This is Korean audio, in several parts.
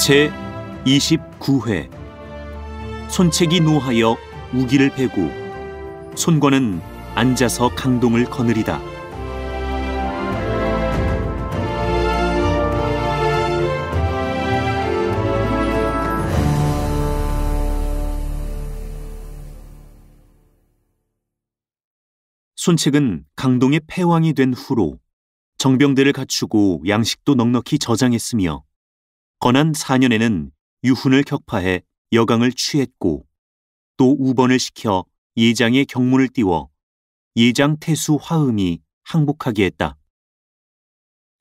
제29회 손책이 노하여 우기를 베고 손권은 앉아서 강동을 거느리다. 손책은 강동의 패왕이 된 후로 정병대를 갖추고 양식도 넉넉히 저장했으며 건한 4년에는 유훈을 격파해 여강을 취했고 또 우번을 시켜 예장의 경문을 띄워 예장 태수 화음이 항복하게 했다.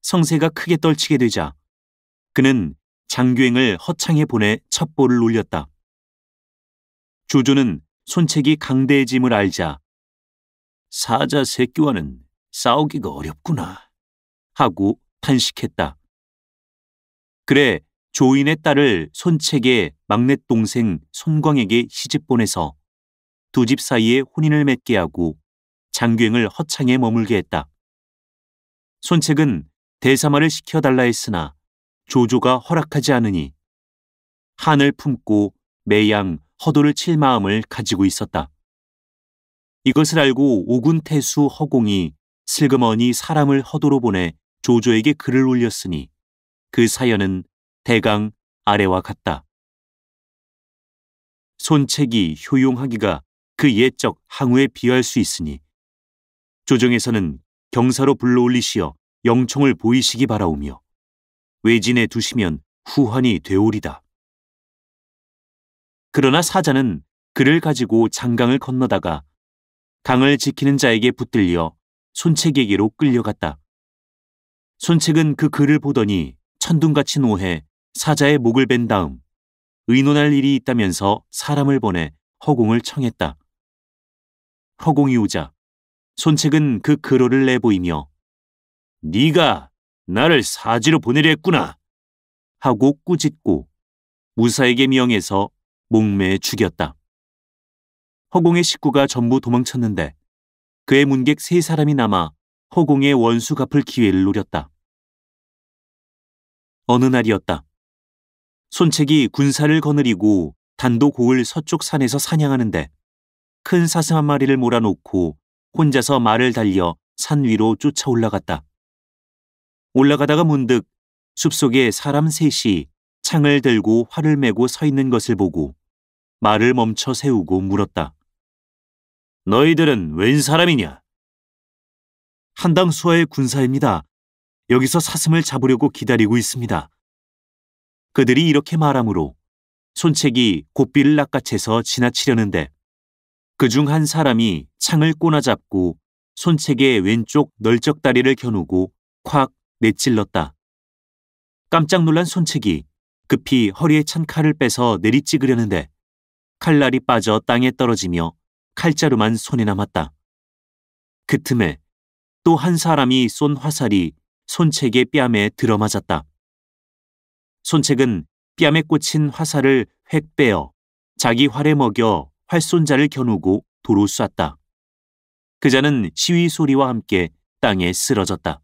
성세가 크게 떨치게 되자 그는 장교행을 허창에 보내 첩보를 올렸다. 조조는 손책이 강대해짐을 알자 사자 새끼와는 싸우기가 어렵구나 하고 탄식했다. 그래 조인의 딸을 손책의 막내 동생 손광에게 시집 보내서 두 집 사이에 혼인을 맺게 하고 장교행을 허창에 머물게 했다. 손책은 대사마를 시켜달라 했으나 조조가 허락하지 않으니 한을 품고 매양 허도를 칠 마음을 가지고 있었다. 이것을 알고 오군 태수 허공이 슬그머니 사람을 허도로 보내 조조에게 글을 올렸으니 그 사연은 대강 아래와 같다. 손책이 효용하기가 그 옛적 항우에 비할 수 있으니 조정에서는 경사로 불러올리시어 영총을 보이시기 바라오며 외진에 두시면 후환이 되오리다. 그러나 사자는 그를 가지고 장강을 건너다가 강을 지키는 자에게 붙들려 손책에게로 끌려갔다. 손책은 그 글을 보더니 천둥같이 노해 사자의 목을 벤 다음 의논할 일이 있다면서 사람을 보내 허공을 청했다. 허공이 오자 손책은 그 글호를 내보이며 네가 나를 사지로 보내려 했구나 하고 꾸짖고 무사에게 명해서 목매에 죽였다. 허공의 식구가 전부 도망쳤는데 그의 문객 3사람이 남아 허공의 원수 갚을 기회를 노렸다. 어느 날이었다. 손책이 군사를 거느리고 단도고을 서쪽 산에서 사냥하는데 큰 사슴 한 마리를 몰아놓고 혼자서 말을 달려 산 위로 쫓아 올라갔다. 올라가다가 문득 숲속에 사람 셋이 창을 들고 활을 메고 서 있는 것을 보고 말을 멈춰 세우고 물었다. 너희들은 웬 사람이냐? 한당 수하의 군사입니다. 여기서 사슴을 잡으려고 기다리고 있습니다. 그들이 이렇게 말하므로 손책이 고삐를 낚아채서 지나치려는데 그중 한 사람이 창을 꼬나잡고 손책의 왼쪽 널쩍 다리를 겨누고 콱 내찔렀다. 깜짝 놀란 손책이 급히 허리에 찬 칼을 빼서 내리찍으려는데 칼날이 빠져 땅에 떨어지며 칼자루만 손에 남았다. 그 틈에 또 한 사람이 쏜 화살이 손책의 뺨에 들어맞았다. 손책은 뺨에 꽂힌 화살을 획 빼어 자기 활에 먹여 활손자를 겨누고 도로 쐈다. 그자는 시위 소리와 함께 땅에 쓰러졌다.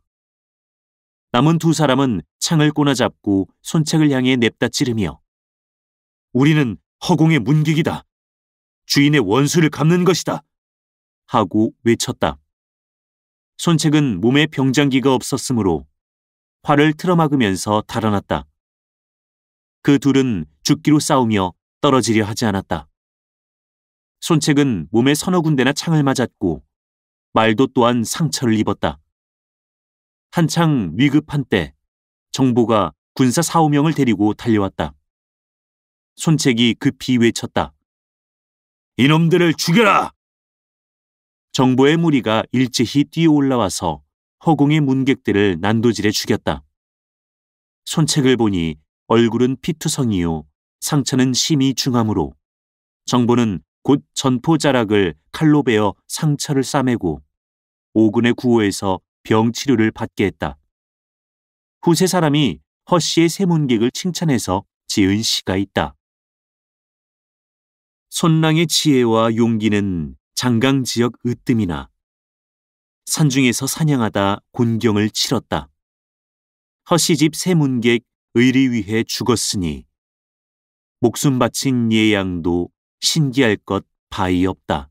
남은 2사람은 창을 꼬나잡고 손책을 향해 냅다 찌르며 우리는 허공의 문객이다. 주인의 원수를 갚는 것이다. 하고 외쳤다. 손책은 몸에 병장기가 없었으므로 활을 틀어막으면서 달아났다. 그 둘은 죽기로 싸우며 떨어지려 하지 않았다. 손책은 몸에 서너 군데나 창을 맞았고 말도 또한 상처를 입었다. 한창 위급한 때 정보가 군사 4~5명을 데리고 달려왔다. 손책이 급히 외쳤다. 이놈들을 죽여라! 정보의 무리가 일제히 뛰어올라와서 허공의 문객들을 난도질해 죽였다. 손책을 보니 얼굴은 피투성이요 상처는 심히 중하므로 정보는 곧 전포자락을 칼로 베어 상처를 싸매고 오군의 구호에서 병치료를 받게 했다. 후 3사람이 허씨의 세문객을 칭찬해서 지은 시가 있다. 손랑의 지혜와 용기는 장강 지역 으뜸이나 산중에서 사냥하다 곤경을 치렀다. 허씨 집 세문객 의리 위해 죽었으니 목숨 바친 예양도 신기할 것 바이 없다.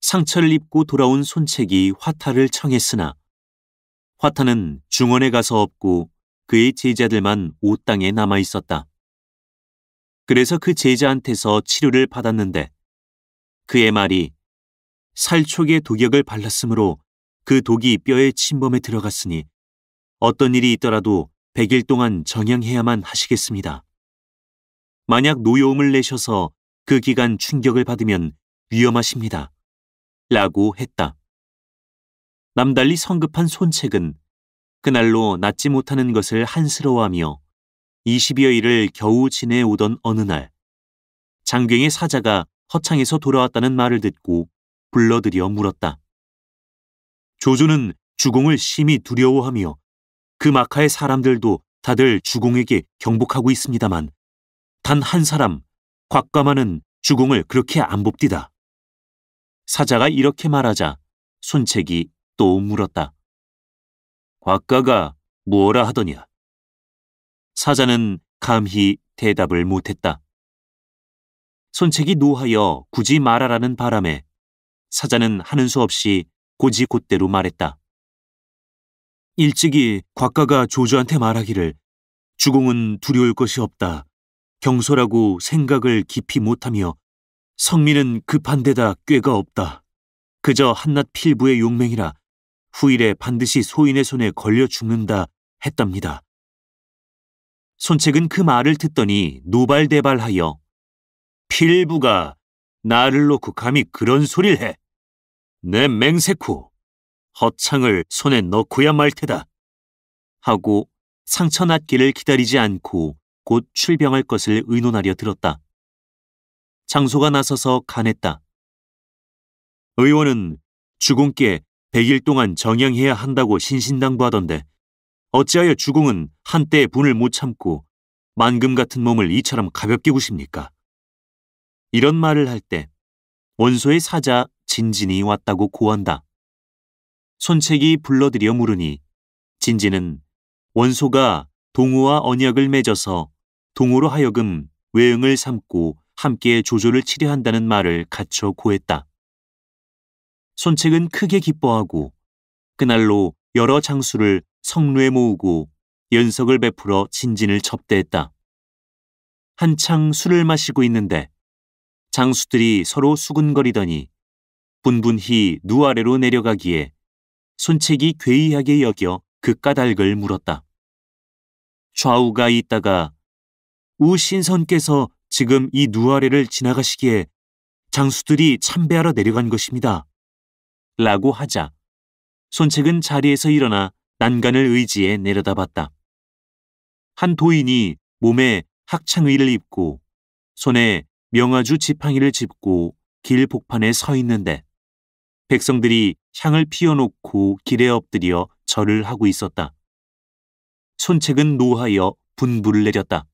상처를 입고 돌아온 손책이 화타를 청했으나 화타는 중원에 가서 없고 그의 제자들만 옷땅에 남아 있었다. 그래서 그 제자한테서 치료를 받았는데 그의 말이 살촉의 독약을 발랐으므로 그 독이 뼈에 침범해 들어갔으니 어떤 일이 있더라도 100일 동안 정양해야만 하시겠습니다. 만약 노여움을 내셔서 그 기간 충격을 받으면 위험하십니다. 라고 했다. 남달리 성급한 손책은 그날로 낫지 못하는 것을 한스러워하며 20여일을 겨우 지내오던 어느 날 장경의 사자가 허창에서 돌아왔다는 말을 듣고 불러들여 물었다. 조조는 주공을 심히 두려워하며 그 마카의 사람들도 다들 주공에게 경복하고 있습니다만 단 한 사람, 곽가마는 주공을 그렇게 안 봅디다. 사자가 이렇게 말하자 손책이 또 물었다. 곽가가 뭐라 하더냐? 사자는 감히 대답을 못했다. 손책이 노하여 굳이 말하라는 바람에 사자는 하는 수 없이 고지곧대로 말했다. 일찍이 곽가가 조조한테 말하기를 주공은 두려울 것이 없다. 경솔하고 생각을 깊이 못하며 성민은 급한 데다 꾀가 없다. 그저 한낱 필부의 용맹이라 후일에 반드시 소인의 손에 걸려 죽는다 했답니다. 손책은 그 말을 듣더니 노발대발하여 필부가 나를 놓고 감히 그런 소리를 해. 내 맹세코 허창을 손에 넣고야 말 테다. 하고 상처 낫기를 기다리지 않고 곧 출병할 것을 의논하려 들었다. 장소가 나서서 간했다. 의원은 주공께 100일 동안 정양해야 한다고 신신당부하던데 어찌하여 주공은 한때 분을 못 참고 만금 같은 몸을 이처럼 가볍게 구십니까? 이런 말을 할 때 원소의 사자 진진이 왔다고 고한다. 손책이 불러들여 물으니 진진은 원소가 동우와 언약을 맺어서 동우로 하여금 외응을 삼고 함께 조조를 치려한다는 말을 갖춰 고했다. 손책은 크게 기뻐하고 그날로 여러 장수를 성루에 모으고 연석을 베풀어 진진을 접대했다. 한창 술을 마시고 있는데 장수들이 서로 수군거리더니 분분히 누 아래로 내려가기에 손책이 괴이하게 여겨 그 까닭을 물었다. 좌우가 있다가 우 신선께서 지금 이 누 아래를 지나가시기에 장수들이 참배하러 내려간 것입니다. 라고 하자 손책은 자리에서 일어나 난간을 의지해 내려다봤다. 한 도인이 몸에 학창의를 입고 손에 명아주 지팡이를 짚고 길 복판에 서 있는데 백성들이 향을 피워놓고 길에 엎드려 절을 하고 있었다. 손책은 노하여 분부를 내렸다.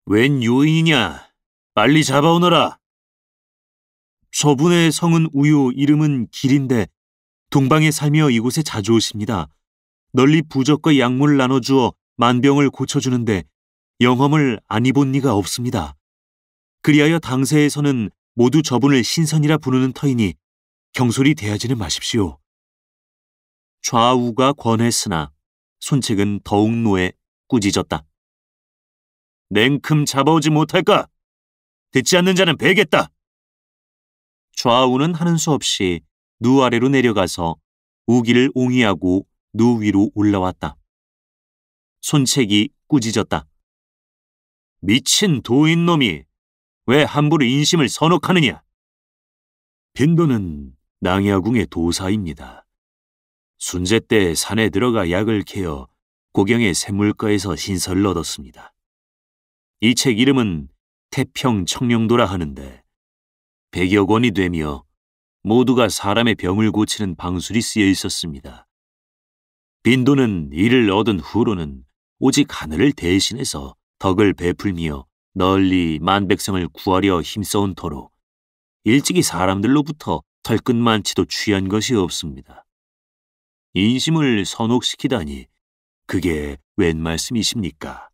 웬 요인이냐? 빨리 잡아오너라. 저분의 성은 우요, 이름은 길인데 동방에 살며 이곳에 자주 오십니다. 널리 부적과 약물을 나눠주어 만병을 고쳐주는데 영험을 안 입은 이가 없습니다. 그리하여 당세에서는 모두 저분을 신선이라 부르는 터이니 경솔히 대하지는 마십시오. 좌우가 권했으나 손책은 더욱 노해 꾸짖었다. 냉큼 잡아오지 못할까? 듣지 않는 자는 베겠다. 좌우는 하는 수 없이 누 아래로 내려가서 우기를 옹이하고 누 위로 올라왔다. 손책이 꾸짖었다. 미친 도인놈이 왜 함부로 인심을 선혹하느냐? 빈도는 낭야궁의 도사입니다. 순제 때 산에 들어가 약을 캐어 고경의 샘물가에서 신설을 얻었습니다. 이 책 이름은 태평청룡도라 하는데 100여 권이 되며 모두가 사람의 병을 고치는 방술이 쓰여 있었습니다. 빈도는 이를 얻은 후로는 오직 하늘을 대신해서 덕을 베풀며 널리 만백성을 구하려 힘써온 터로 일찍이 사람들로부터 털끝만치도 취한 것이 없습니다. 인심을 선혹시키다니 그게 웬 말씀이십니까?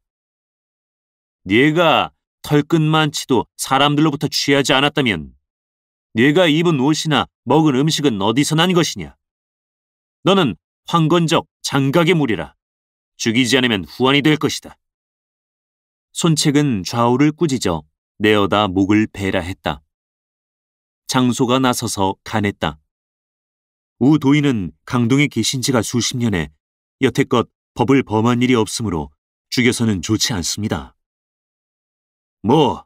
네가 털끝만 치도 사람들로부터 취하지 않았다면 네가 입은 옷이나 먹은 음식은 어디서 난 것이냐? 너는 황건적 장각의 무리라. 죽이지 않으면 후환이 될 것이다. 손책은 좌우를 꾸짖어 내어다 목을 베라 했다. 장소가 나서서 간했다. 우 도인은 강동에 계신 지가 수십 년에 여태껏 법을 범한 일이 없으므로 죽여서는 좋지 않습니다. 뭐,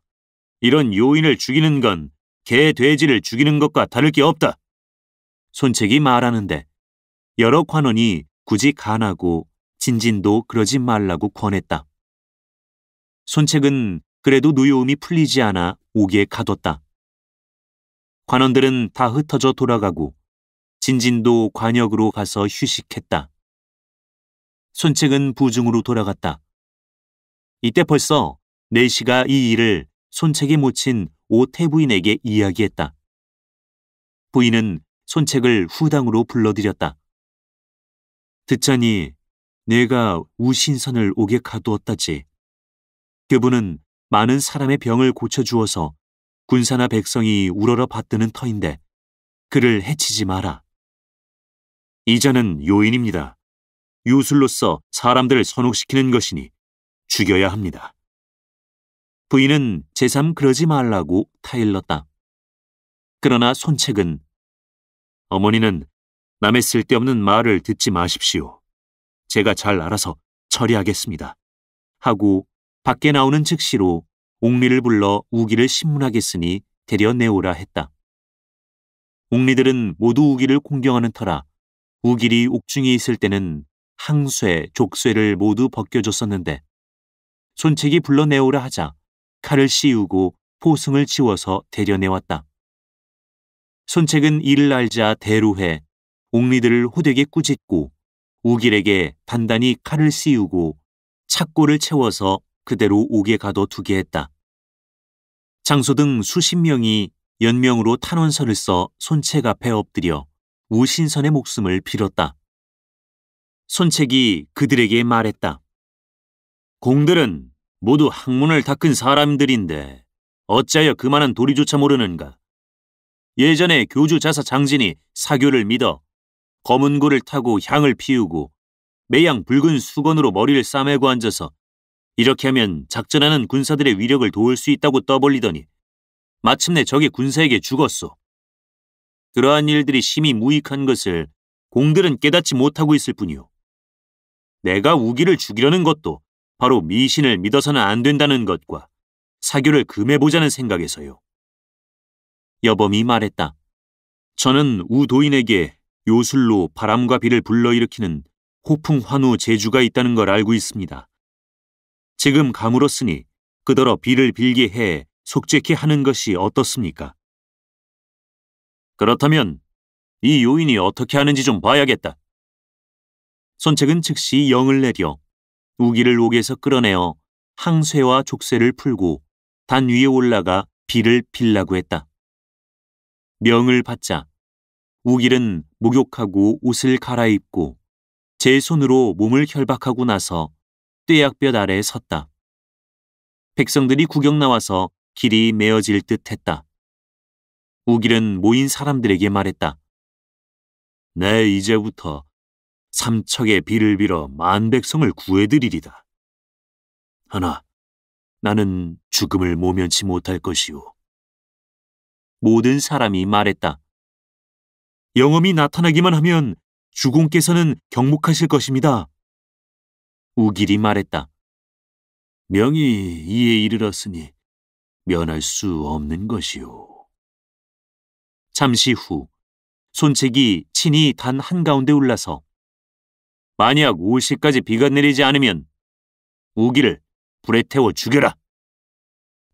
이런 요인을 죽이는 건 개, 돼지를 죽이는 것과 다를 게 없다. 손책이 말하는데 여러 관원이 굳이 간하고 진진도 그러지 말라고 권했다. 손책은 그래도 노여움이 풀리지 않아 옥에 가뒀다. 관원들은 다 흩어져 돌아가고 진진도 관역으로 가서 휴식했다. 손책은 부중으로 돌아갔다. 이때 벌써 내시가 이 일을 손책이 모친 오태부인에게 이야기했다. 부인은 손책을 후당으로 불러들였다. 듣자니 내가 우신선을 옥에 가두었다지. 그분은 많은 사람의 병을 고쳐주어서 군사나 백성이 우러러 받드는 터인데 그를 해치지 마라. 이자는 요인입니다. 유술로서 사람들을 선혹시키는 것이니 죽여야 합니다. 부인은 제삼 그러지 말라고 타일렀다. 그러나 손책은 어머니는 남의 쓸데없는 말을 듣지 마십시오. 제가 잘 알아서 처리하겠습니다. 하고 밖에 나오는 즉시로 옥리를 불러 우기를 신문하겠으니 데려내오라 했다. 옥리들은 모두 우기를 공경하는 터라 우길이 옥중에 있을 때는 항쇠, 족쇠를 모두 벗겨줬었는데 손책이 불러내오라 하자 칼을 씌우고 포승을 지워서 데려내왔다. 손책은 이를 알자 대로해 옥리들을 호되게 꾸짖고 우길에게 단단히 칼을 씌우고 착고를 채워서 그대로 옥에 가둬두게 했다. 장소 등 수십 명이 연명으로 탄원서를 써 손책 앞에 엎드려 우신선의 목숨을 빌었다. 손책이 그들에게 말했다. 공들은 모두 학문을 닦은 사람들인데 어찌하여 그만한 도리조차 모르는가? 예전에 교주 자사 장진이 사교를 믿어 검은 고를 타고 향을 피우고 매양 붉은 수건으로 머리를 싸매고 앉아서 이렇게 하면 작전하는 군사들의 위력을 도울 수 있다고 떠벌리더니 마침내 적의 군사에게 죽었소. 그러한 일들이 심히 무익한 것을 공들은 깨닫지 못하고 있을 뿐이오. 내가 우기를 죽이려는 것도 바로 미신을 믿어서는 안 된다는 것과 사교를 금해보자는 생각에서요. 여범이 말했다. 저는 우도인에게 요술로 바람과 비를 불러일으키는 호풍환우 재주가 있다는 걸 알고 있습니다. 지금 감으로쓰니 그더러 비를 빌게 해 속죄케 하는 것이 어떻습니까? 그렇다면 이 요인이 어떻게 하는지 좀 봐야겠다. 손책은 즉시 영을 내려 우기를 옥에서 끌어내어 항쇠와 족쇄를 풀고 단 위에 올라가 비를 빌라고 했다. 명을 받자 우길은 목욕하고 옷을 갈아입고 제 손으로 몸을 결박하고 나서 떼약볕 아래에 섰다. 백성들이 구경 나와서 길이 메어질 듯 했다. 우길은 모인 사람들에게 말했다. 내 이제부터 삼척의 비를 빌어 만백성을 구해드리리다. 하나, 나는 죽음을 모면치 못할 것이오. 모든 사람이 말했다. 영험이 나타나기만 하면 주공께서는 경목하실 것입니다. 우길이 말했다. 명이 이에 이르렀으니 면할 수 없는 것이오. 잠시 후 손책이 친히 단 한가운데 올라서 만약 5시까지 비가 내리지 않으면 우기를 불에 태워 죽여라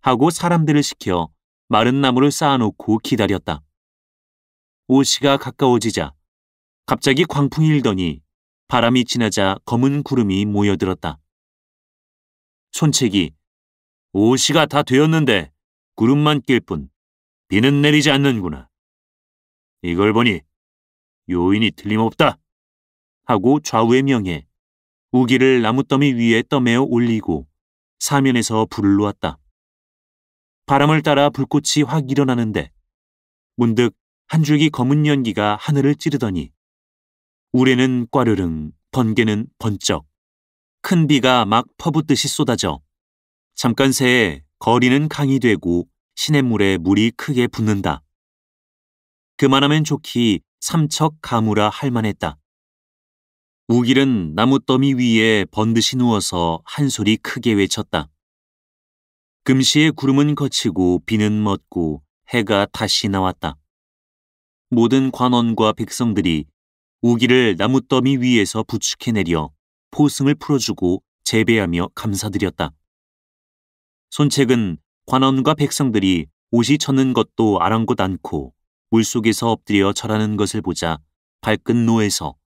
하고 사람들을 시켜 마른 나무를 쌓아놓고 기다렸다. 5시가 가까워지자 갑자기 광풍이 일더니 바람이 지나자 검은 구름이 모여들었다. 손책이 5시가 다 되었는데 구름만 낄 뿐 비는 내리지 않는구나. 이걸 보니 요인이 틀림없다 하고 좌우에 명해 우기를 나무더미 위에 떠매어 올리고 사면에서 불을 놓았다. 바람을 따라 불꽃이 확 일어나는데 문득 한 줄기 검은 연기가 하늘을 찌르더니 우레는 꽈르릉, 번개는 번쩍, 큰 비가 막 퍼붓듯이 쏟아져 잠깐 새에 거리는 강이 되고 시냇물에 물이 크게 붓는다. 그만하면 좋기 삼척 가무라 할 만했다. 우길은 나무더미 위에 번듯이 누워서 한 소리 크게 외쳤다. 금시에 구름은 거치고 비는 멎고 해가 다시 나왔다. 모든 관원과 백성들이 우기를 나무더미 위에서 부축해내려 포승을 풀어주고 재배하며 감사드렸다. 손책은 관원과 백성들이 옷이 젖는 것도 아랑곳 않고 물속에서 엎드려 절하는 것을 보자 발끈 노해서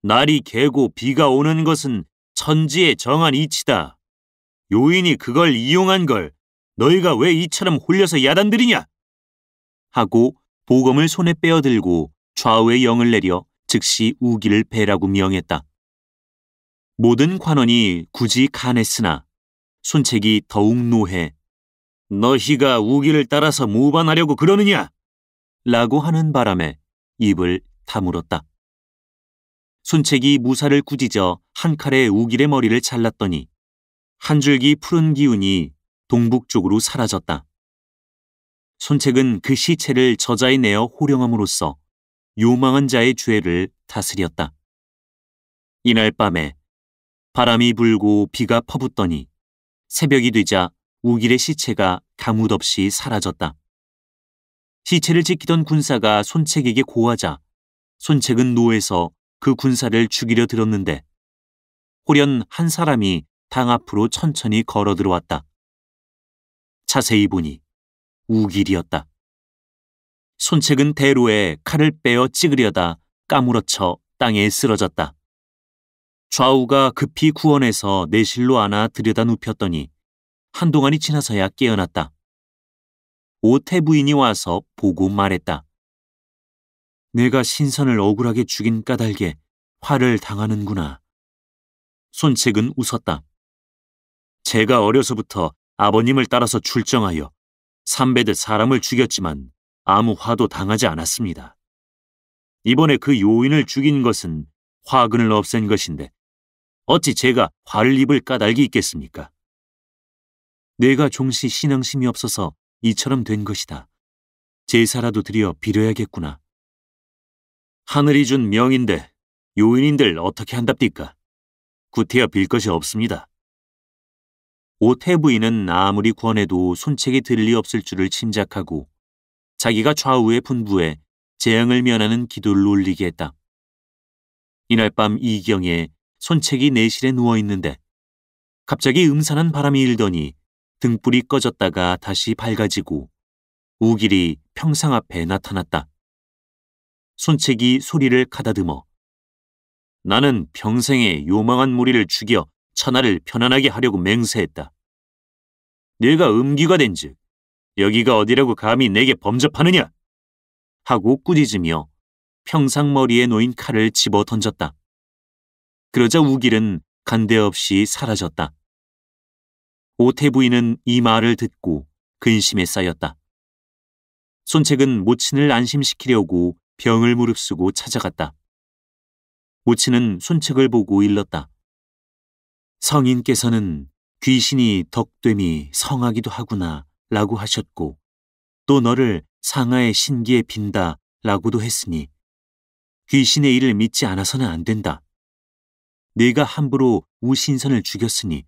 날이 개고 비가 오는 것은 천지의 정한 이치다. 요인이 그걸 이용한 걸 너희가 왜 이처럼 홀려서 야단들이냐? 하고 보검을 손에 빼어들고 좌우에 영을 내려 즉시 우기를 베라고 명했다. 모든 관원이 굳이 간했으나 손책이 더욱 노해 너희가 우기를 따라서 모반하려고 그러느냐? 라고 하는 바람에 입을 다물었다. 손책이 무사를 꾸짖어 한 칼에 우길의 머리를 잘랐더니 한 줄기 푸른 기운이 동북쪽으로 사라졌다. 손책은 그 시체를 저자에 내어 호령함으로써 요망한 자의 죄를 다스렸다. 이날 밤에 바람이 불고 비가 퍼붓더니 새벽이 되자 우길의 시체가 가뭇없이 사라졌다. 시체를 지키던 군사가 손책에게 고하자 손책은 노해서 그 군사를 죽이려 들었는데 호련 한 사람이 당 앞으로 천천히 걸어 들어왔다. 자세히 보니 우길이었다. 손책은 대로에 칼을 빼어 찍으려다 까무러쳐 땅에 쓰러졌다. 좌우가 급히 구원해서 내실로 안아 들여다 눕혔더니 한동안이 지나서야 깨어났다. 오태 부인이 와서 보고 말했다. 내가 신선을 억울하게 죽인 까닭에 화를 당하는구나. 손책은 웃었다. 제가 어려서부터 아버님을 따라서 출정하여 삼배듯 사람을 죽였지만 아무 화도 당하지 않았습니다. 이번에 그 요인을 죽인 것은 화근을 없앤 것인데 어찌 제가 화를 입을 까닭이 있겠습니까? 내가 종시 신앙심이 없어서 이처럼 된 것이다. 제사라도 드려 빌어야겠구나. 하늘이 준 명인데 요인인들 어떻게 한답니까? 구태여 빌 것이 없습니다. 오태 부인은 아무리 권해도 손책이 들을 리 없을 줄을 짐작하고 자기가 좌우의 분부에 재앙을 면하는 기도를 올리게 했다. 이날 밤 이경에 손책이 내실에 누워있는데 갑자기 음산한 바람이 일더니 등불이 꺼졌다가 다시 밝아지고 우길이 평상 앞에 나타났다. 손책이 소리를 가다듬어 나는 평생에 요망한 무리를 죽여 천하를 편안하게 하려고 맹세했다. 네가 음기가 된즉 여기가 어디라고 감히 내게 범접하느냐? 하고 꾸짖으며 평상머리에 놓인 칼을 집어 던졌다. 그러자 우길은 간데없이 사라졌다. 오태 부인은 이 말을 듣고 근심에 쌓였다. 손책은 모친을 안심시키려고 병을 무릅쓰고 찾아갔다. 모친은 손책을 보고 일렀다. 성인께서는 귀신이 덕됨이 성하기도 하구나 라고 하셨고 또 너를 상하의 신기에 빈다 라고도 했으니 귀신의 일을 믿지 않아서는 안 된다. 네가 함부로 우신선을 죽였으니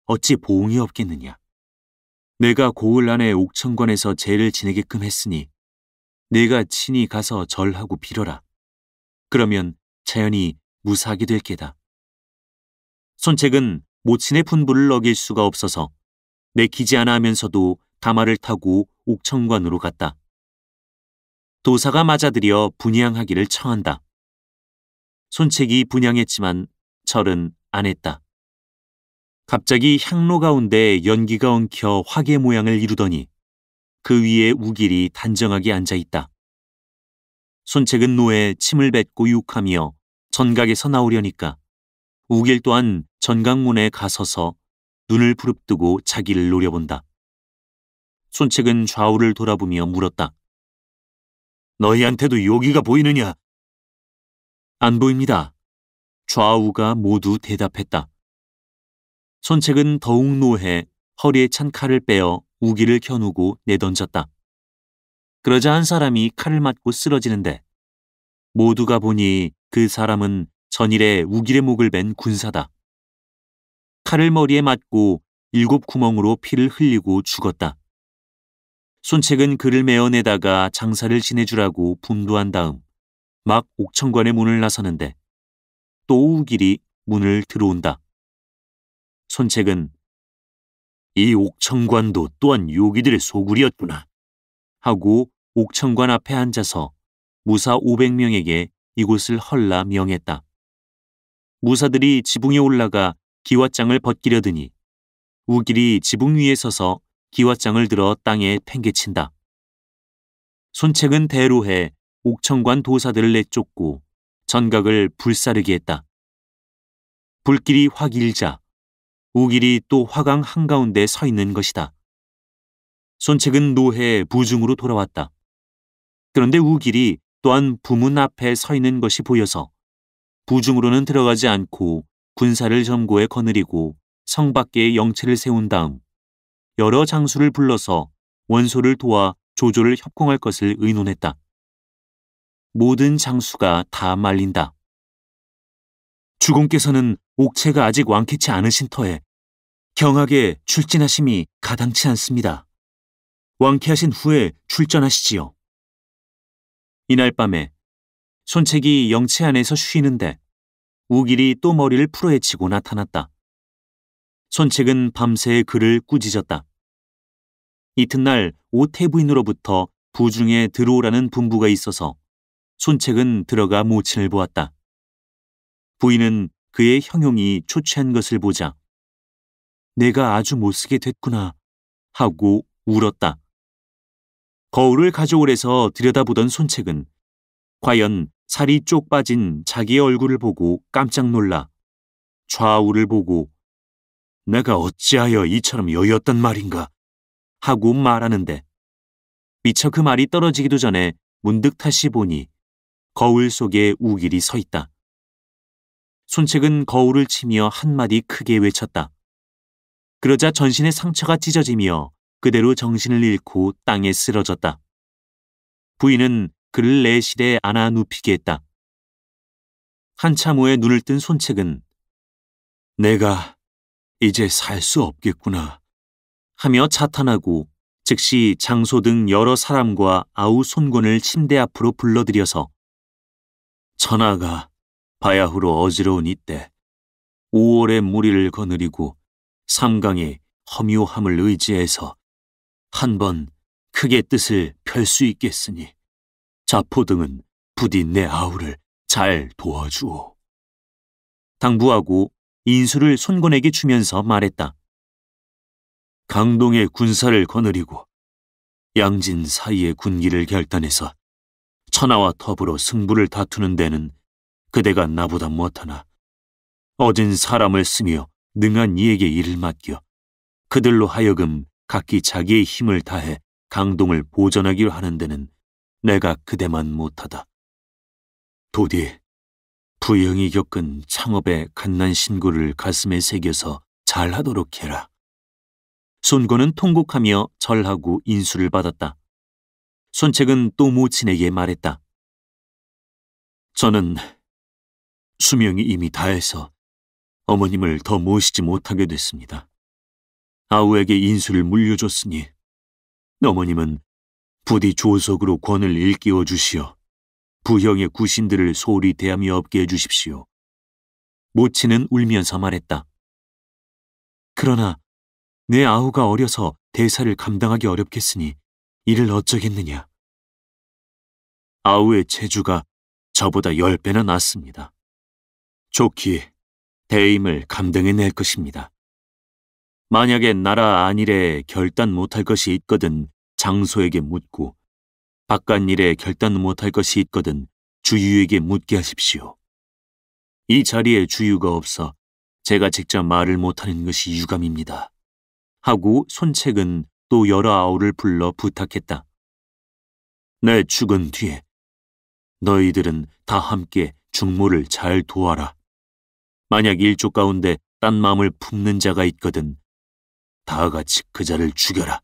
어찌 보응이 없겠느냐. 내가 고을 안에 옥천관에서 제를 지내게끔 했으니 네가 친히 가서 절하고 빌어라. 그러면 자연히 무사하게 될 게다. 손책은 모친의 분부를 어길 수가 없어서 내키지 않아 하면서도 가마를 타고 옥천관으로 갔다. 도사가 맞아들여 분향하기를 청한다. 손책이 분향했지만 절은 안 했다. 갑자기 향로 가운데 연기가 엉켜 화개 모양을 이루더니 그 위에 우길이 단정하게 앉아있다. 손책은 노에 침을 뱉고 욕하며 전각에서 나오려니까 우길 또한 전각문에 가서서 눈을 부릅뜨고 자기를 노려본다. 손책은 좌우를 돌아보며 물었다. 너희한테도 여기가 보이느냐? 안 보입니다. 좌우가 모두 대답했다. 손책은 더욱 노해 허리에 찬 칼을 빼어 우기를 겨누고 내던졌다. 그러자 한 사람이 칼을 맞고 쓰러지는데 모두가 보니 그 사람은 전일에 우길의 목을 벤 군사다. 칼을 머리에 맞고 7 구멍으로 피를 흘리고 죽었다. 손책은 그를 메어내다가 장사를 지내주라고 분부한 다음 막 옥천관의 문을 나서는데 또 우길이 문을 들어온다. 손책은 이 옥천관도 또한 요기들의 소굴이었구나 하고 옥천관 앞에 앉아서 무사 500명에게 이곳을 헐라 명했다. 무사들이 지붕에 올라가 기왓장을 벗기려드니 우길이 지붕 위에 서서 기왓장을 들어 땅에 팽개친다. 손책은 대로해 옥천관 도사들을 내쫓고 전각을 불사르게 했다. 불길이 확 일자 우길이 또 화강 한가운데 서 있는 것이다. 손책은 노해 부중으로 돌아왔다. 그런데 우길이 또한 부문 앞에 서 있는 것이 보여서 부중으로는 들어가지 않고 군사를 점고에 거느리고 성 밖에 영체를 세운 다음 여러 장수를 불러서 원소를 도와 조조를 협공할 것을 의논했다. 모든 장수가 다 말린다. 주공께서는 옥체가 아직 완쾌치 않으신 터에 경하게 출진하심이 가당치 않습니다. 완쾌하신 후에 출전하시지요. 이날 밤에 손책이 영체 안에서 쉬는데 우길이 또 머리를 풀어헤치고 나타났다. 손책은 밤새 그를 꾸짖었다. 이튿날 오태부인으로부터 부중에 들어오라는 분부가 있어서 손책은 들어가 모친을 보았다. 부인은 그의 형용이 초췌한 것을 보자 내가 아주 못쓰게 됐구나 하고 울었다. 거울을 가져오래서 들여다보던 손책은 과연 살이 쪽 빠진 자기의 얼굴을 보고 깜짝 놀라 좌우를 보고 내가 어찌하여 이처럼 여였단 말인가 하고 말하는데 미처 그 말이 떨어지기도 전에 문득 다시 보니 거울 속에 우길이 서 있다. 손책은 거울을 치며 한마디 크게 외쳤다. 그러자 전신의 상처가 찢어지며 그대로 정신을 잃고 땅에 쓰러졌다. 부인은 그를 내실에 안아 눕히게 했다. 한참 후에 눈을 뜬 손책은 내가 이제 살 수 없겠구나 하며 자탄하고 즉시 장소 등 여러 사람과 아우 손권을 침대 앞으로 불러들여서 천하가 바야흐로 어지러운 이때 5월의 무리를 거느리고 삼강의 허묘함을 의지해서 한번 크게 뜻을 펼 수 있겠으니 자포 등은 부디 내 아우를 잘 도와주오. 당부하고 인수를 손권에게 주면서 말했다. 강동의 군사를 거느리고 양진 사이의 군기를 결단해서 천하와 더불어 승부를 다투는 데는 그대가 나보다 못하나 어진 사람을 쓰며 능한 이에게 일을 맡겨 그들로 하여금 각기 자기의 힘을 다해 강동을 보전하기로 하는 데는 내가 그대만 못하다. 도디 부영이 겪은 창업의 갓난 신고를 가슴에 새겨서 잘하도록 해라. 손권은 통곡하며 절하고 인수를 받았다. 손책은 또 모친에게 말했다. 저는 수명이 이미 다해서 어머님을 더 모시지 못하게 됐습니다. 아우에게 인수를 물려줬으니 어머님은 부디 조속으로 권을 일깨워 주시어 부형의 구신들을 소홀히 대하며 없게 해주십시오. 모친은 울면서 말했다. 그러나 내 아우가 어려서 대사를 감당하기 어렵겠으니 이를 어쩌겠느냐. 아우의 체주가 저보다 10배나 낫습니다. 좋기 대임을 감당해낼 것입니다. 만약에 나라 안일에 결단 못할 것이 있거든 장소에게 묻고 바깥 일에 결단 못할 것이 있거든 주유에게 묻게 하십시오. 이 자리에 주유가 없어 제가 직접 말을 못하는 것이 유감입니다. 하고 손책은 또 여러 아우를 불러 부탁했다. 내 죽은 뒤에 너희들은 다 함께 중모를 잘 도와라. 만약 일족 가운데 딴 마음을 품는 자가 있거든 다 같이 그 자를 죽여라.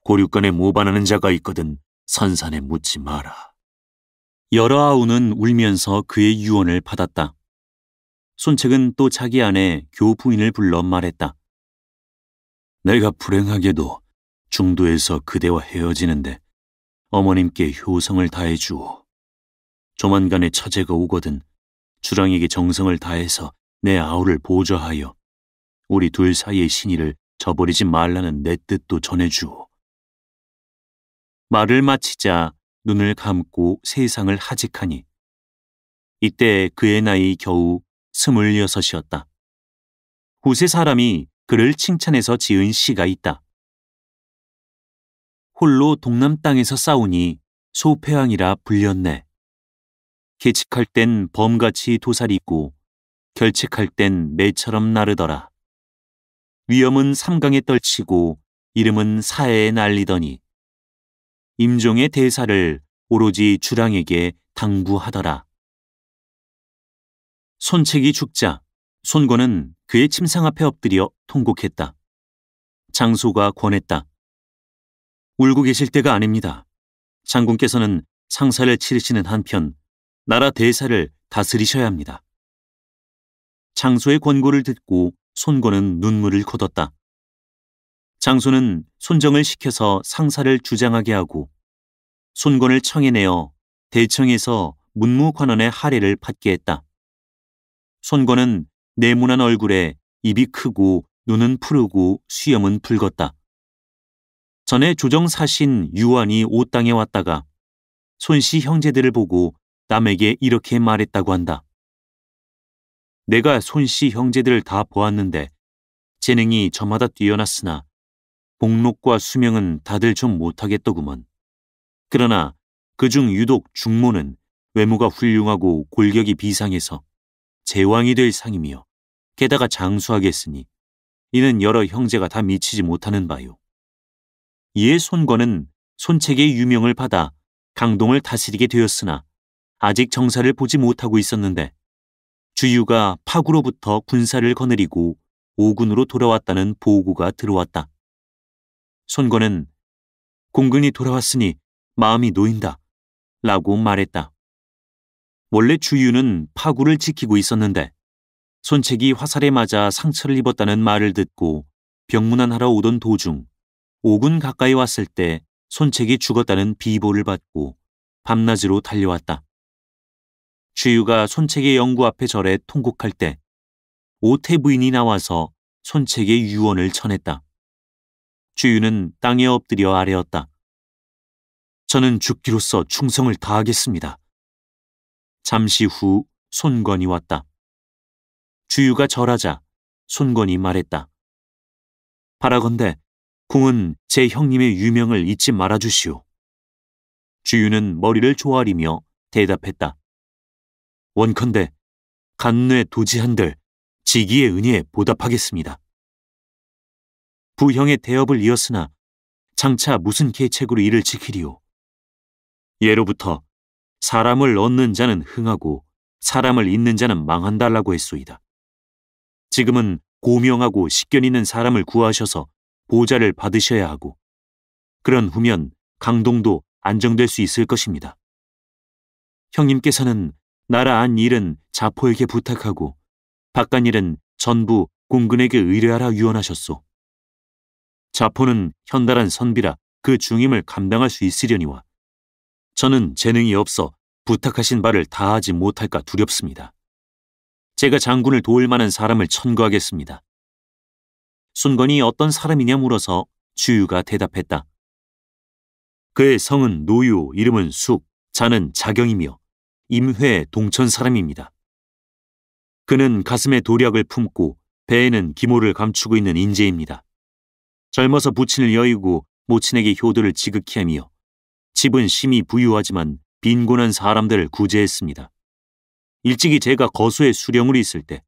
고륙간에 모반하는 자가 있거든 산산에 묻지 마라. 여러 아우는 울면서 그의 유언을 받았다. 손책은 또 자기 아내 교부인을 불러 말했다. 내가 불행하게도 중도에서 그대와 헤어지는데 어머님께 효성을 다해주오. 조만간에 처제가 오거든 주랑에게 정성을 다해서 내 아우를 보좌하여 우리 둘 사이의 신의를 저버리지 말라는 내 뜻도 전해주오. 말을 마치자 눈을 감고 세상을 하직하니 이때 그의 나이 겨우 26이었다. 후세 사람이 그를 칭찬해서 지은 시가 있다. 홀로 동남 땅에서 싸우니 소패왕이라 불렸네. 계칙할 땐 범같이 도살이고 결책할 땐 매처럼 나르더라. 위엄은 삼강에 떨치고 이름은 사해에 날리더니 임종의 대사를 오로지 주랑에게 당부하더라. 손책이 죽자 손권은 그의 침상 앞에 엎드려 통곡했다. 장소가 권했다. 울고 계실 때가 아닙니다. 장군께서는 상사를 치르시는 한편 나라 대사를 다스리셔야 합니다. 장소의 권고를 듣고 손권은 눈물을 거뒀다. 장소는 손정을 시켜서 상사를 주장하게 하고 손권을 청해내어 대청에서 문무관원의 하례를 받게 했다. 손권은 네모난 얼굴에 입이 크고 눈은 푸르고 수염은 붉었다. 전에 조정사신 유한이 오땅에 왔다가 손씨 형제들을 보고 남에게 이렇게 말했다고 한다. 내가 손씨 형제들을 다 보았는데 재능이 저마다 뛰어났으나 복록과 수명은 다들 좀 못하겠더구먼. 그러나 그중 유독 중모는 외모가 훌륭하고 골격이 비상해서 제왕이 될 상이며 게다가 장수하겠으니 이는 여러 형제가 다 미치지 못하는 바요. 이에 손권은 손책의 유명을 받아 강동을 다스리게 되었으나 아직 정사를 보지 못하고 있었는데 주유가 파구로부터 군사를 거느리고 오군으로 돌아왔다는 보고가 들어왔다. 손권은 공근이 돌아왔으니 마음이 놓인다 라고 말했다. 원래 주유는 파구를 지키고 있었는데 손책이 화살에 맞아 상처를 입었다는 말을 듣고 병문안하러 오던 도중 오군 가까이 왔을 때 손책이 죽었다는 비보를 받고 밤낮으로 달려왔다. 주유가 손책의 영구 앞에 절에 통곡할 때 오태 부인이 나와서 손책의 유언을 전했다. 주유는 땅에 엎드려 아뢰었다. 저는 죽기로써 충성을 다하겠습니다. 잠시 후 손권이 왔다. 주유가 절하자 손권이 말했다. 바라건대 궁은 제 형님의 유명을 잊지 말아주시오. 주유는 머리를 조아리며 대답했다. 원컨대 간뇌 도지한들 지기의 은혜에 보답하겠습니다. 부형의 대업을 이었으나 장차 무슨 계책으로 이를 지키리오. 예로부터 사람을 얻는 자는 흥하고 사람을 잊는 자는 망한달라고 했소이다. 지금은 고명하고 식견 있는 사람을 구하셔서 보좌를 받으셔야 하고 그런 후면 강동도 안정될 수 있을 것입니다. 형님께서는 나라 안 일은 자포에게 부탁하고 바깥 일은 전부 공근에게 의뢰하라 유언하셨소. 자포는 현달한 선비라 그 중임을 감당할 수 있으려니와 저는 재능이 없어 부탁하신 바를 다하지 못할까 두렵습니다. 제가 장군을 도울 만한 사람을 천거하겠습니다. 손권이 어떤 사람이냐 물어서 주유가 대답했다. 그의 성은 노유, 이름은 숙, 자는 자경이며 임회 동천 사람입니다. 그는 가슴에 도략을 품고 배에는 기모를 감추고 있는 인재입니다. 젊어서 부친을 여의고 모친에게 효도를 지극히 하며 집은 심히 부유하지만 빈곤한 사람들을 구제했습니다. 일찍이 제가 거소에 수령으로 있을 때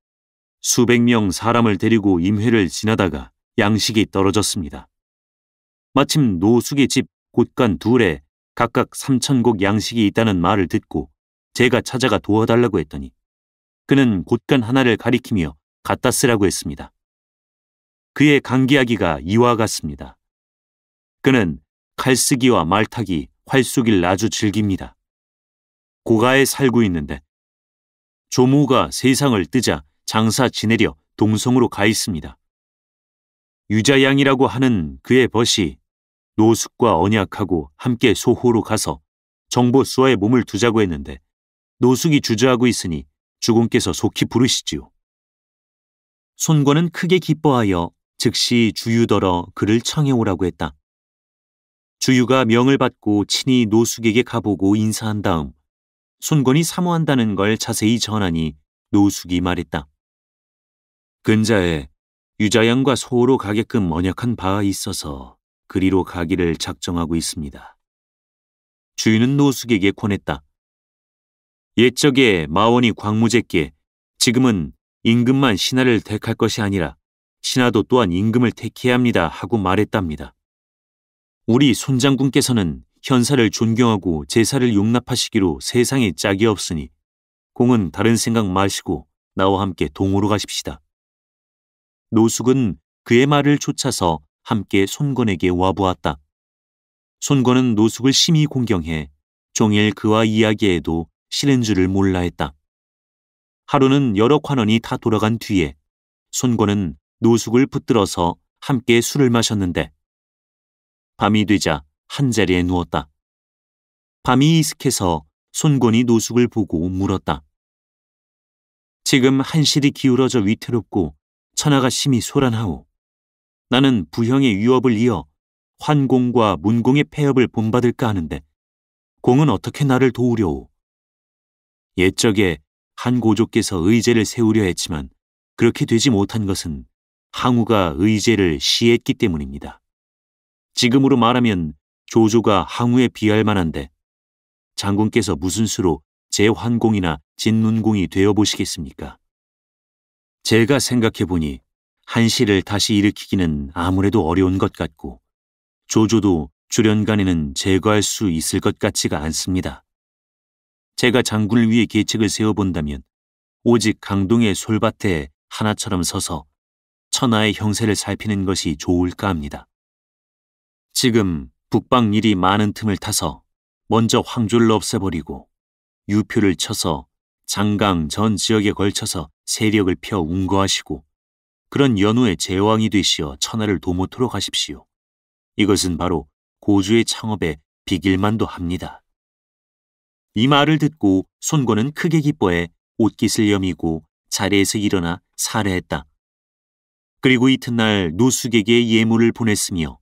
수백 명 사람을 데리고 임회를 지나다가 양식이 떨어졌습니다. 마침 노숙의 집 곳간 둘에 각각 3,000곡 양식이 있다는 말을 듣고 제가 찾아가 도와달라고 했더니 그는 곳간 하나를 가리키며 갖다 쓰라고 했습니다. 그의 강기하기가 이와 같습니다. 그는 칼쓰기와 말타기, 활쏘기를 아주 즐깁니다. 고가에 살고 있는데 조모가 세상을 뜨자 장사 지내려 동성으로 가 있습니다. 유자양이라고 하는 그의 벗이 노숙과 언약하고 함께 소호로 가서 정보수와의 몸을 두자고 했는데 노숙이 주저하고 있으니 주공께서 속히 부르시지요. 손권은 크게 기뻐하여 즉시 주유더러 그를 청해오라고 했다. 주유가 명을 받고 친히 노숙에게 가보고 인사한 다음 손권이 사모한다는 걸 자세히 전하니 노숙이 말했다. 근자에 유자양과 소호로 가게끔 언약한 바가 있어서 그리로 가기를 작정하고 있습니다. 주유는 노숙에게 권했다. 옛적에 마원이 광무제께 지금은 임금만 신하를 택할 것이 아니라 신하도 또한 임금을 택해야 합니다 하고 말했답니다. 우리 손장군께서는 현사를 존경하고 제사를 용납하시기로 세상에 짝이 없으니 공은 다른 생각 마시고 나와 함께 동으로 가십시다. 노숙은 그의 말을 좇아서 함께 손권에게 와보았다. 손권은 노숙을 심히 공경해 종일 그와 이야기해도 싫은 줄을 몰라 했다. 하루는 여러 관원이 다 돌아간 뒤에 손권은 노숙을 붙들어서 함께 술을 마셨는데 밤이 되자 한자리에 누웠다. 밤이 이슥해서 손권이 노숙을 보고 물었다. 지금 한실이 기울어져 위태롭고 천하가 심히 소란하오. 나는 부형의 위협을 이어 환공과 문공의 폐업을 본받을까 하는데 공은 어떻게 나를 도우려오. 옛적에 한 고조께서 의제를 세우려 했지만 그렇게 되지 못한 것은 항우가 의제를 시했기 때문입니다. 지금으로 말하면 조조가 항우에 비할 만한데 장군께서 무슨 수로 제환공이나 진문공이 되어보시겠습니까? 제가 생각해보니 한시를 다시 일으키기는 아무래도 어려운 것 같고 조조도 주련간에는 제거할 수 있을 것 같지가 않습니다. 제가 장군을 위해 계책을 세워본다면 오직 강동의 솔밭에 하나처럼 서서 천하의 형세를 살피는 것이 좋을까 합니다. 지금 북방 일이 많은 틈을 타서 먼저 황조를 없애버리고 유표를 쳐서 장강 전 지역에 걸쳐서 세력을 펴 운거하시고 그런 연후에 제왕이 되시어 천하를 도모토록 하십시오. 이것은 바로 고주의 창업에 비길만도 합니다. 이 말을 듣고 손권은 크게 기뻐해 옷깃을 여미고 자리에서 일어나 사례했다. 그리고 이튿날 노숙에게 예물을 보냈으며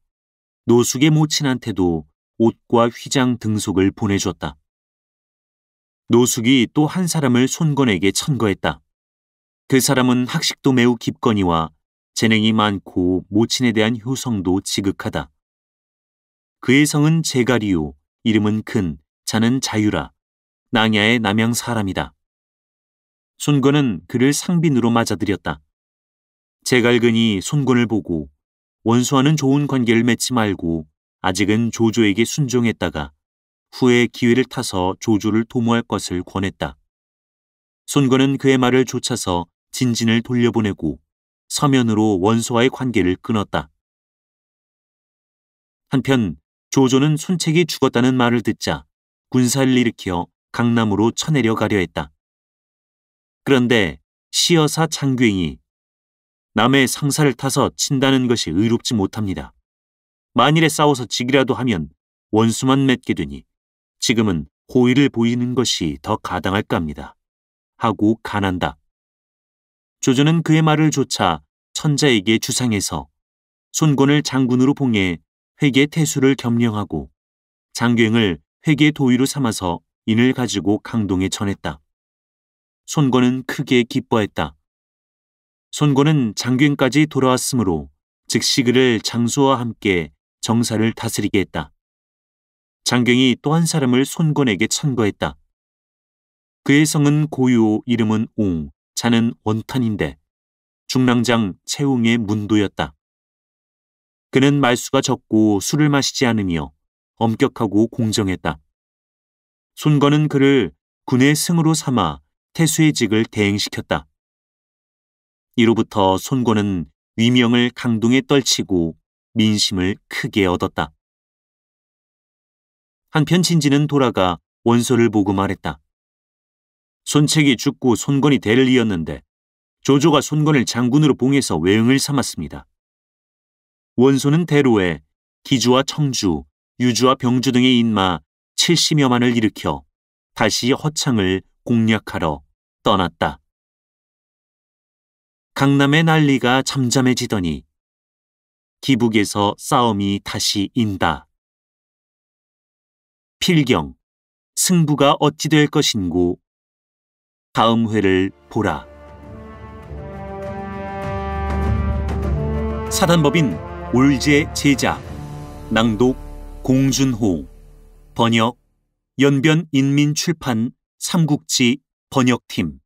노숙의 모친한테도 옷과 휘장 등속을 보내줬다. 노숙이 또 한 사람을 손권에게 천거했다. 그 사람은 학식도 매우 깊거니와 재능이 많고 모친에 대한 효성도 지극하다. 그의 성은 제갈이요 이름은 근, 자는 자유라. 낭야의 남양 사람이다. 손권은 그를 상빈으로 맞아들였다. 제갈근이 손권을 보고 원수와는 좋은 관계를 맺지 말고 아직은 조조에게 순종했다가 후에 기회를 타서 조조를 도모할 것을 권했다. 손권은 그의 말을 좇아서 진진을 돌려보내고 서면으로 원수와의 관계를 끊었다. 한편 조조는 손책이 죽었다는 말을 듣자 군사를 일으켜 강남으로 쳐내려 가려 했다. 그런데 시여사 장괭이 남의 상사를 타서 친다는 것이 의롭지 못합니다. 만일에 싸워서 지기라도 하면 원수만 맺게 되니 지금은 호의를 보이는 것이 더 가당할까 합니다. 하고 간한다. 조조는 그의 말을 좇아 천자에게 주상해서 손권을 장군으로 봉해 회계 태수를 겸령하고 장괭을 회계 도위로 삼아서 인을 가지고 강동에 전했다. 손권은 크게 기뻐했다. 손권은 장괭까지 돌아왔으므로 즉시 그를 장수와 함께 정사를 다스리게 했다. 장괭이 또 한 사람을 손권에게 천거했다. 그의 성은 고요 이름은 옹, 자는 원탄인데 중랑장 채웅의 문도였다. 그는 말수가 적고 술을 마시지 않으며 엄격하고 공정했다. 손건은 그를 군의 승으로 삼아 태수의 직을 대행시켰다. 이로부터 손건은 위명을 강동에 떨치고 민심을 크게 얻었다. 한편 진지는 돌아가 원소를 보고 말했다. 손책이 죽고 손건이 대를 이었는데 조조가 손건을 장군으로 봉해서 외응을 삼았습니다. 원소는 대로에 기주와 청주, 유주와 병주 등의 인마 70여만을 일으켜 다시 허창을 공략하러 떠났다. 강남의 난리가 잠잠해지더니 기북에서 싸움이 다시 인다. 필경, 승부가 어찌 될 것인고 다음 회를 보라. 사단법인 올제 제작, 낭독 공준호, 번역 연변인민출판 삼국지 번역팀.